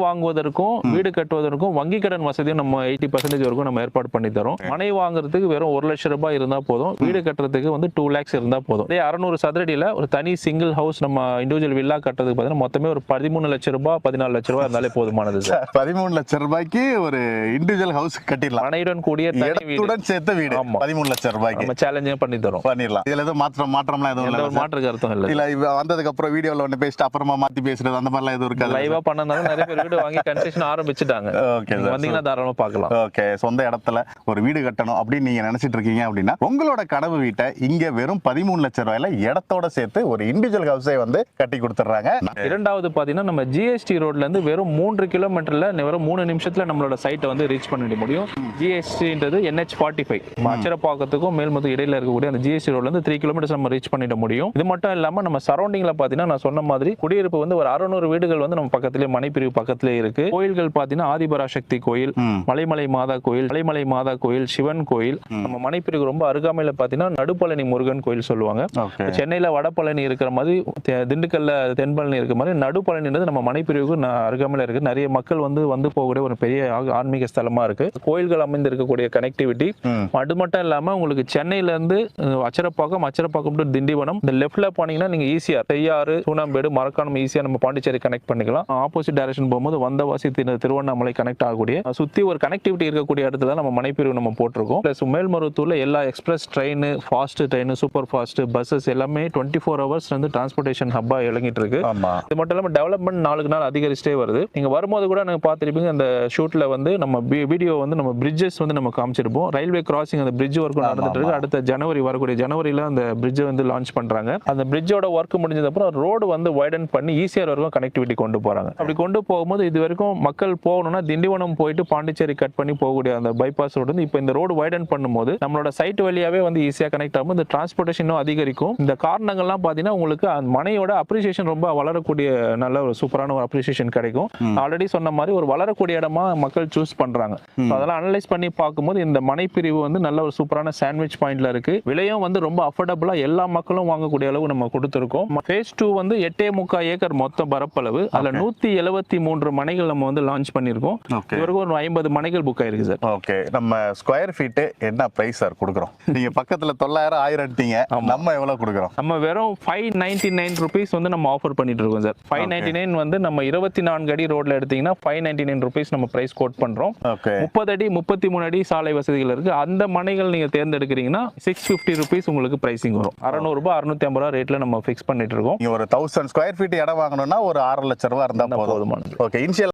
வாங்குவதற்கும் வீடு கட்டுவதற்கும் வங்கி கடன் வசதியும் நம்ம 80% வரைக்கும் நம்ம ஏற்பாடு பண்ணி தரோம். மனை வாங்குறதுக்கு வெறும் 1 லட்சம் ரூபாய் இருந்தா போதும். வீடு கட்டுறதுக்கு வந்து 2 lakhs இருந்தா போதும். 600 சதுரடியில ஒரு தனி சிங்கிள் ஹவுஸ் நம்ம இண்டிவிஜுவல் வில்லா கட்டுறதுக்கு பார்த்தீங்கன்னா மொத்தமே ஒரு 13 லட்சம் ரூபாய் 14 லட்சம் ரூபாய் இருந்தாலே போதுமானது. 13 லட்சம் ரூபாய்க்கு ஒரு இண்டிவிஜுவல் ஹவுஸ் கட்டிடலாம். மனையுடன் கூடிய இடத்துடன் சேர்த்த வீடு 13 லட்சம் ரூபாய்க்கு நம்ம சேலஞ்சே பண்ணி தரோம். பண்ணிடலாம். இதுல எதுவும் மாற்றம்லாம் எதுவும் இல்ல. மாற்று கருத்தும் இல்ல. இல்ல வந்ததுக்கு அப்புறம் வீடியோல ஒண்ணு பேசிட்டு அப்புறமா மாத்தி பேசுறது அந்த மாதிரிலாம் எதுவும் இருக்காது. லைவா பண்ணனால நிறைய பேர் வீடு வாங்கி கன்ஸ்ட்ரக்ஷன் ஆரம்பிச்சிட்டாங்க. ஓகே, வந்தீங்கன்னா தாராளமா பார்க்கலாம். ஓகே, சொந்த இடத்துல ஒரு வீடு கட்டணும் அப்படின்னு நீங்க நினைச்சிட்டு இருக்கீங்க அப்படின்னா உங்களோட கனவு வீட்டை இங்க வெறும் 13 லட்சம் ரூபாயில இடத்தோட சேர்த்து ஒரு இண்டிவிஜுவல் ஹவுஸை வந்து கட்டி கொடுத்துறாங்க. இரண்டாவது பாத்தீங்கன்னா நம்ம ஜிஎஸ்டி ரோட்ல இருந்து வெறும் 3 கிலோமீட்டர்ல வெறும் 3 நிமிஷத்துல நம்மளோட சைட்டை வந்து ரீச் பண்ணிட முடியும். ஜிஎஸ்டின்றது NH45 அச்சரப்பாக்கத்துக்கும் மேல்மத்து இடையில இருக்கக்கூடிய அந்த ஜிஎஸ்டி ரோட்ல இருந்து 3 கிலோமீட்டர்ஸ் நம்ம ரீச் பண்ணிட முடியும். இது மட்டும் இல்லாம நம்ம சரௌண்டிங்ல பாத்தீங்கன்னா நான் சொன்ன மாதிரி குடியிருப்பு வந்து ஒரு 600 வீடுகள் வந்து நம்ம பக்கத்திலே மனைப்பிரிவு பக்கத்திலே இருக்கு. கோயில்கள் பாத்தீங்கன்னா ஆதிபராசக்தி கோயில், மலைமலை மாதா கோயில், சிவன் கோயில். நம்ம மனைப்பிரிவு ரொம்ப அருகாமையில பாத்தீங்கன்னா நடுப்பழனி முருகன் கோயில் சொல்லுவாங்க. சென்னையில வடபழனி இருக்கிற மாதிரி, திண்டுக்கல்ல தென்பழனி இருக்கிற மாதிரி நடுப்பழனின்றது நம்ம மனைப்பிரிவுக்கு அருகாமையில இருக்கு. நிறைய மக்கள் வந்து போகக்கூடிய ஒரு பெரிய ஆன்மீக ஸ்தலமா இருக்கு. கோயில்கள் அமைந்து இருக்கக்கூடிய கனெக்டிவிட்டி அது மட்டும் இல்லாம உங்களுக்கு சென்னையில இருந்து அச்சரப்பாக்கம் டு திண்டிவனம் இந்த லெஃப்ட்ல போனீங்கன்னா நீங்க ஈஸியா செய்யாறு, சூனாம்பேடு, மரக்காணம் ஈஸியா நம்ம பாண்டிச்சேரி கனெக்ட் பண்ணிக்கலாம். ஆப்போசிட் டைரக்ஷன் போகும்போது வந்தவாசி திருவண்ணாமலை கனெக்ட் ஆகக்கூடிய சுத்தி ஒரு கனெக்டிவிட்டி இருக்கக்கூடிய இடத்துல நம்ம மனைப்பிரிவு நம்ம போட்டிருக்கோம். பிளஸ் மேல்மருவத்தூர்ல எல்லா express train, fast train, super fast buses எல்லாமே 24 ஹவர்ஸ் வந்து டிரான்ஸ்போர்டேஷன் ஹப்பா இறங்கிட்டு இருக்கு. இது மட்டும் இல்லாம டெவலப்மெண்ட் நாளுக்கு நாள் அதிகரிச்சிட்டே வருது. நீங்க வரும்போது கூட நீங்க பார்த்திருப்பீங்க அந்த ஷூட்ல வந்து நம்ம வீடியோ வந்து நம்ம பிரிட்ஜஸ் வந்து நம்ம காமிச்சிருப்போம். ரயில்வே கிராசிங் அந்த பிரிட்ஜ் ஒர்க் நடந்துட்டு இருக்கு. அடுத்த வரக்கூடிய ஜனவரியில அந்த பிரிட்ஜ் வந்து லான்ச் பண்றாங்க. அந்த பிரிட்ஜோட ஒர்க் முடிஞ்சது அப்புறம் ரோடு வந்து வைடன் பண்ணி ஈஸியா வரைக்கும் கனெக்டிவிட்டி கொண்டு போறாங்க. அப்படி கொண்டு போகும்போது இது வரைக்கும் மக்கள் போகணும்னா திண்டிவனம் போயிட்டு பாண்டிச்சேரி கட் பண்ணி போகக்கூடிய அந்த பைபாஸ் ரோடு வந்து இப்போ இந்த ரோடு வைடன் பண்ணும்போது நம்மளோட சைட் வழியாவே வந்து ஈஸியா கனெக்ட் ஆகும். இந்த டிரான்ஸ்போர்டேஷன் அதிகரிக்கும். இந்த காரணங்கள்லாம் பாத்தீங்கன்னா உங்களுக்கு அந்த மனையோட அப்ரிசியேஷன் ரொம்ப வளரக்கூடிய நல்ல ஒரு சூப்பரான ஒரு அப்ரிசியேஷன் கிடைக்கும். ஆல்ரெடி சொன்ன மாதிரி ஒரு வளரக்கூடிய இடமா மக்கள் சூஸ் பண்றாங்க. அதெல்லாம் அனலைஸ் பண்ணி பார்க்கும்போது இந்த மனை பிரிவு வந்து நல்ல ஒரு சூப்பரான சாண்ட்விச் பாயிண்ட்ல இருக்கு. விலையும் வந்து ரொம்ப அஃபோர்டபுளா எல்லா மக்களும் வாங்கக்கூடிய அளவு நம்ம கொடுத்திருக்கோம். ஃபேஸ் 2 வந்து 8.25 ஏக்கர் மொத்த பரப்பளவு. அதுல 173 மனைகள் நம்ம வந்து லான்ச் பண்ணிருக்கோம். இதுவரைக்கும் ஒரு 50 மனைகள் புக் ஆயிருக்கு சார். ஓகே, நம்ம ஸ்கொயர் ஃபீட் என்ன பிரைஸ் சார் கொடுக்குறோம்? நீங்க பக்கத்துல 900 1000ட்டீங்க, நம்ம எவ்வளவு கொடுக்குறோம்? நம்ம வெறும் 599 rupees வந்து நம்ம ஆஃபர் பண்ணிட்டு இருக்கோம் சார். 599 வந்து நம்ம 24 அடி ரோட்ல எடுத்தீங்கன்னா 599 rupees நம்ம பிரைஸ் கோட் பண்றோம். 30 அடி 33 அடி சாலை வசதிகள் இருக்கு. அந்த மனைகள் நீங்க தேர்ந்தெடுக்கிறீங்கன்னா 650 rupees உங்களுக்கு பிரைசிங் வரும். 600 ரூபாய் 650 ரூபாய் ரேட்ல நம்ம ஃபிக்ஸ் பண்ணிட்டு இருக்கோம். ஒரு 1000 ஸ்கொயர் ஃபீட் இடம் வாங்கணும்னா ஒரு 6 லட்சம் ரூபாய் இருந்தா போதுமானது. Okay, initial